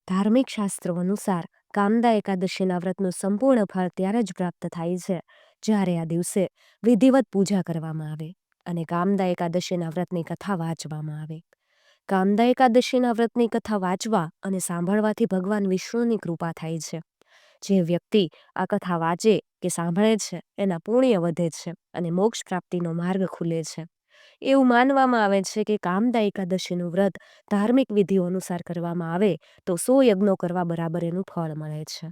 ધાર્મિક શાસ્ત્રો અનુસાર કામદા એકાદશીના વ્રતનું સંપૂર્ણ ફળ ત્યારે જ પ્રાપ્ત થાય છે જ્યારે આ દિવસે વિધિવત પૂજા કરવામાં આવે અને કામદા એકાદશીના વ્રતની કથા વાંચવામાં આવે. કામદા એકાદશીના વ્રતની કથા વાંચવા અને સાંભળવાથી ભગવાન વિષ્ણુની કૃપા થાય છે. જે વ્યક્તિ આ કથા વાંચે કે સાંભળે છે એના પુણ્ય વધે છે અને મોક્ષ પ્રાપ્તિનો માર્ગ ખુલે છે. એવું માનવામાં આવે છે કે કામદા એકાદશીનું વ્રત ધાર્મિક વિધિઓ અનુસાર કરવામાં આવે તો 100 યજ્ઞો કરવા બરાબર એનું ફળ મળે છે.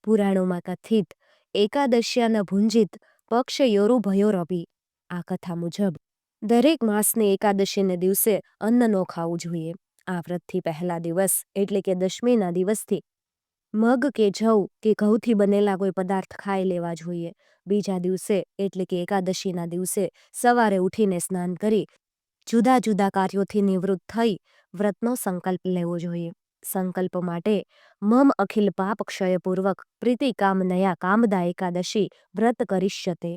પુરાણોમાં કથિત એકાદશ્યાના ભુંજિત પક્ષ યોરુ ભયોરપી આ કથા મુજબ દરેક માસની એકાદશીને દિવસે અન્ન ન ખાવું જોઈએ. આ વ્રતથી પહેલા દિવસ એટલે કે દશમીના દિવસથી મગ કે જવ કે ઘઉંથી બનેલા કોઈ પદાર્થ ખાઈ લેવા જોઈએ. બીજા દિવસે એટલે કે એકાદશીના દિવસે સવારે ઉઠીને સ્નાન કરી જુદા જુદા કાર્યોથી નિવૃત્ત થઈ વ્રતનો સંકલ્પ લેવો જોઈએ. સંકલ્પ માટે મમ અખિલ પાપ ક્ષયપૂર્વક પ્રીતિ કામનયા કામદા એકાદશી વ્રત કરીષ્યતે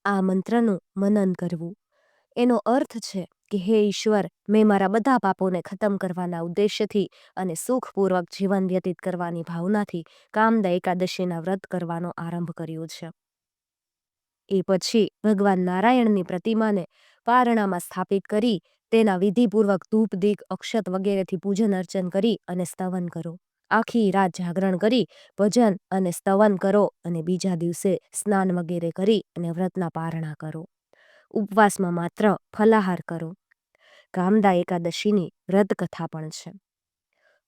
આ મંત્રનું મનન કરવું. એનો અર્થ છે કે હે ઈશ્વર, મેં મારા બધા પાપોને ખતમ કરવાના ઉદ્દેશ્યથી અને સુખપૂર્વક જીવન વ્યતીત કરવાની ભાવનાથી કામદા એકાદશીના વ્રત કરવાનો આરંભ કર્યો છે. એ પછી ભગવાન નારાયણની પ્રતિમાને પારણામાં સ્થાપિત કરી તેના વિધિપૂર્વક ધૂપ દીપ અક્ષત વગેરેથી પૂજન અર્ચન કરી અને સ્તવન કરો. આખી રાત જાગરણ કરી ભજન અને સ્તવન કરો અને બીજા દિવસે સ્નાન વગેરે કરી અને વ્રતના પારણા કરો. ઉપવાસમાં માત્ર ફલાહાર કરો. કામદા એકાદશીની વ્રત કથા પણ છે.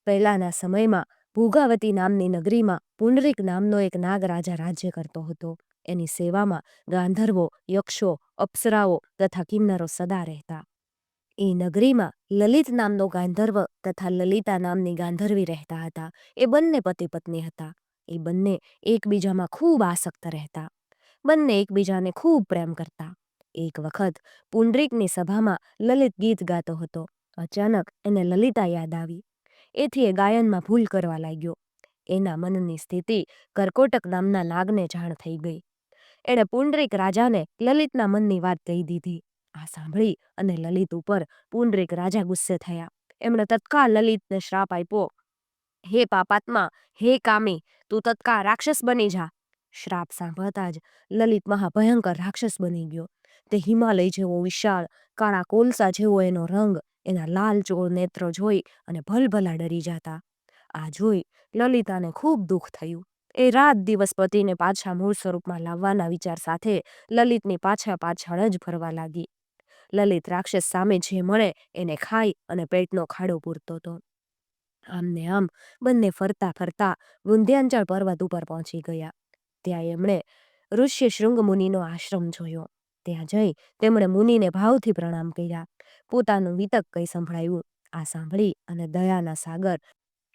પહેલાના સમયમાં ભોગાવતી નામની નગરીમાં પુંડરીક નામનો એક નાગ રાજા રાજ્ય કરતો હતો. એની સેવામાં ગાંધર્વો, યક્ષો, અપ્સરાઓ તથા કિન્નરો સદા રહેતા. એ નગરીમાં લલિત નામનો ગાંધર્વ તથા લલિતા નામની ગાંધર્વી રહેતા હતા. એ બંને પતિ પત્ની હતા. એ બંને એકબીજામાં ખૂબ આસક્ત રહેતા. બંને એકબીજાને ખૂબ પ્રેમ કરતા. એક વખત પુંડરીકની સભામાં લલિત ગીત ગાતો હતો. અચાનક એને લલિતા યાદ આવી. એથી એ ગાયનમાં ભૂલ કરવા લાગ્યો. એના મનની સ્થિતિ કરકોટક નામના નાગને જાણ થઈ ગઈ. એણે પુંડરીક રાજાને લલિતના મનની વાત કહી દીધી. આ સાંભળી અને લલિત ઉપર પુંડરીક રાજા ગુસ્સે થયા. એમણે તત્કાળ લલિતને શ્રાપ આપ્યો. હે પાપાત્મા, હે કામી, તું તત્કાળ રાક્ષસ બની જા. શ્રાપ સાંભળતા જ લલિત મહાભયંકર રાક્ષસ બની ગયો. તે હિમાલય જેવો વિશાળ, કાળા કોલસા જેવો એનો રંગ, એના લાલ ચોળ નેત્રો જોઈ અને ભલભલા ડરી જાતા. આ જોઈ લલિતાને ખૂબ દુઃખ થયું. એ રાત દિવસ પતિને પાછા મૂળ સ્વરૂપમાં લાવવાના વિચાર સાથે લલિતની પાછળ જ ફરવા લાગી. લલિત રાક્ષસ સામે જે મળે એને ખાઈ અને પેટનો ખાડો પૂરતો હતો. આમને આમ બંને ફરતા ફરતા વિંધ્યાચલ પર્વત ઉપર પહોંચી ગયા. ત્યાં એમણે ઋષ્ય શૃંગ મુનિનો આશ્રમ જોયો. ત્યાં જઈ તેમણે મુનિને ભાવથી પ્રણામ કર્યા. પોતાનું વિતક કંઈ સંભળાયું. આ સાંભળી અને દયાના સાગર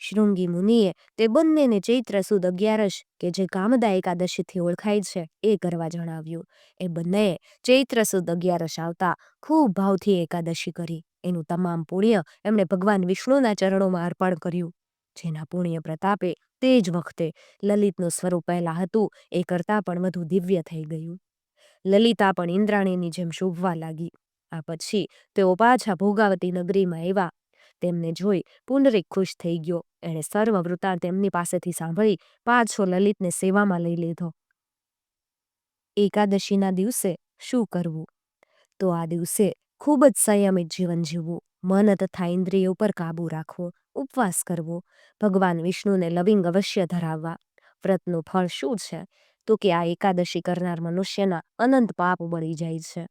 શૃંગી મુનિએ તે બંનેને ચૈત્ર સુદ 11 કે જે કામદા એકાદશીથી ઓળખાય છે એ કરવા જણાવ્યું. એ બંનેએ ચૈત્ર સુદ 11 આવતા ખૂબ ભાવથી એકાદશી કરી. એનું તમામ પુણ્ય એમણે ભગવાન વિષ્ણુના ચરણોમાં અર્પણ કર્યું. જેના પુણ્ય પ્રતાપે તે જ વખતે લલિતનું સ્વરૂપ પહેલા હતું એ કરતાં પણ વધુ દિવ્ય થઈ ગયું. લલિતા પણ ઇન્દ્રાણીની જેમ શોભવા લાગી. આ પછી તેઓ પાછા ભોગાવતી નગરીમાં આવ્યા. તેમને જોઈ પુંડરીક ખુશ થઈ ગયો. એણે સર્વ વૃત્તાંત તેમની પાસેથી સાંભળી પાછો લલિતને સેવામાં લઈ લીધો. એકાદશીના દિવસે શું કરવું? તો આ દિવસે ખૂબ જ સંયમિત જીવન જીવવું. મન તથા ઇન્દ્રિયો પર કાબૂ રાખવો. ઉપવાસ કરવો. ભગવાન વિષ્ણુને લવિંગ અવશ્ય ધરાવવા. વ્રતનું ફળ શું છે? તો કે આ એકાદશી કરનાર મનુષ્યના અનંત પાપ બળી જાય છે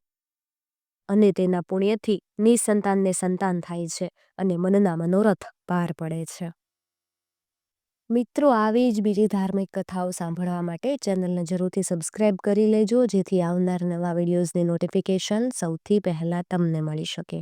અને તેના પુણ્યથી નિસંતાનને સંતાન થાય છે અને મનના મનોરથ પાર પડે છે. મિત્રો, આવી જ બીજી ધાર્મિક કથાઓ સાંભળવા માટે ચેનલને જરૂરથી સબસ્ક્રાઇબ કરી લેજો જેથી આવનાર નવા વિડીયોઝની નોટિફિકેશન સૌથી પહેલાં તમને મળી શકે.